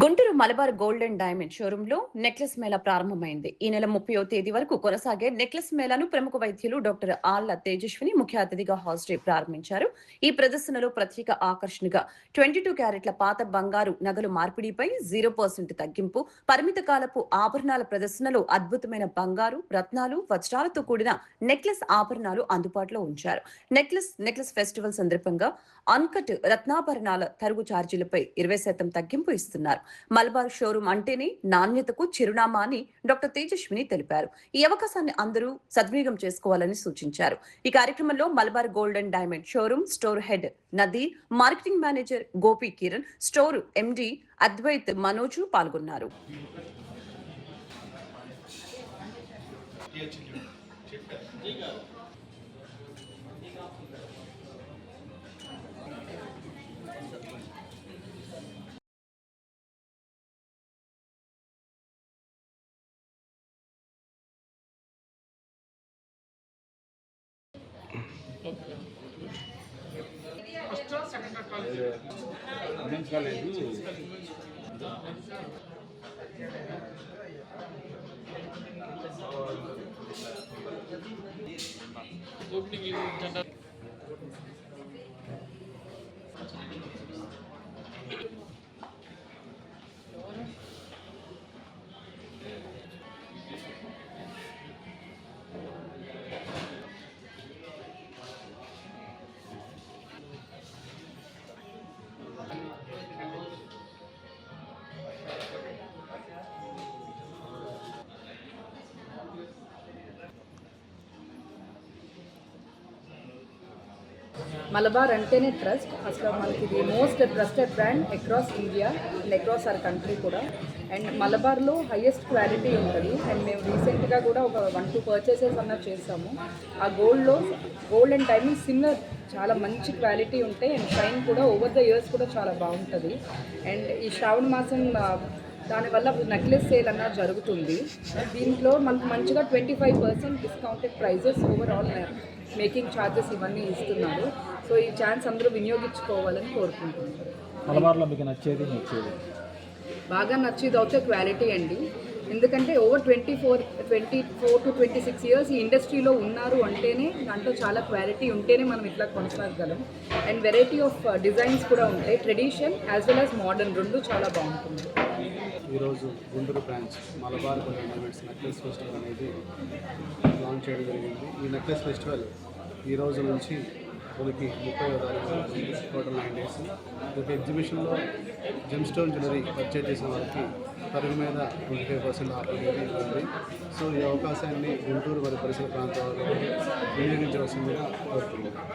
Guntur Malabar gold and diamond showroom లో necklace Mela ప్రారంభమైంది. ఈ నెల 30వ తేదీ వరకు కొనసాగే నెక్లెస్ మేళాను ప్రముఖ వైద్యులు డాక్టర్ ఆళ్ల తేజస్విని ముఖ్య అతిథిగా హాజరై ప్రారంభించారు. ఈ ప్రదర్శనలో ప్రత్యేక ఆకర్షణగా 22 క్యారెట్ల పాత బంగారు నగలు మార్పిడిపై 0% తగ్గింపు, పరిమిత కాలపు ఆభరణాల ప్రదర్శనలో అద్భుతమైన బంగారు, రత్నాలు, వజ్రాలతో కూడిన నెక్లెస్ ఆభరణాలు అందుబాటులో ఉంచారు. నెక్లెస్ ఫెస్టివల్ సందర్భంగా అన్కట్ రత్నాభరణాల తరుగు ఛార్జీలపై 20% తగ్గింపు ఇస్తున్నారు. మలబార్ షోరూమ్ అంటేనే నాణ్యతకు చిరునామా అని డాక్టర్ తేజస్విని తెలిపారు. ఈ అవకాశాన్ని అందరూ సద్వినియోగం చేసుకోవాలని సూచించారు. ఈ కార్యక్రమంలో Malabar gold and diamond showroom store head Nadeer, marketing manager Gopi Kiran, store MD Advaith Manoj పాల్గొన్నారు. మలబార్ అంటేనే ట్రస్ట్. అసలు మనకి ఇది most trusted brand across India and across our country కూడా. అండ్ మలబార్లో హైయెస్ట్ క్వాలిటీ ఉంటుంది. అండ్ మేము రీసెంట్గా కూడా ఒక 1-2 పర్చేసెస్ అన్నది చేసాము. ఆ గోల్డ్ అండ్ డైమండ్ సిమిలర్ చాలా మంచి క్వాలిటీ ఉంటాయి. అండ్ షైన్ కూడా ఓవర్ ద ఇయర్స్ కూడా చాలా బాగుంటుంది. అండ్ ఈ శ్రావణ మాసం దానివల్ల నెక్లెస్ సేల్ అన్నది జరుగుతుంది. దీంట్లో మనకు మంచిగా 25% discounted prices overall making charges ఇవన్నీ ఇస్తున్నారు. సో ఈ ఛాన్స్ అందరూ వినియోగించుకోవాలని కోరుకుంటున్నారు. మలబార్లో మీకు నచ్చేది బాగా నచ్చేది అయితే క్వాలిటీ అండి. ఎందుకంటే ఓవర్ 24 to 26 ఇయర్స్ ఈ ఇండస్ట్రీలో ఉన్నారు అంటేనే దాంట్లో చాలా క్వాలిటీ ఉంటేనే మనం ఇట్లా కొనసాగలం. అండ్ వెరైటీ ఆఫ్ డిజైన్స్ కూడా ఉంటాయి. Tradition as well as modern రెండు చాలా బాగుంటుంది. ఈరోజు Guntur branch Malabar gold and diamonds necklace festival అనేది లాంచ్ చేయడం జరిగింది. ఈ నెక్లెస్ ఫెస్టివల్ ఈ రోజు నుంచి మనకి 30వ తారీఖు టోటల్ 9 days. ప్రతి ఎగ్జిబిషన్లో జెమ్ స్టోన్ జ్యువెలరీ పర్చేజ్ చేసిన వారికి తరుగు మీద 25% ఆఫర్ అనేది ఉంది. సో ఈ అవకాశాన్ని గుంటూరు మరియు పరిసర ప్రాంతాల్లో వినియోగించవలసిందిగా కోరుతున్నాను.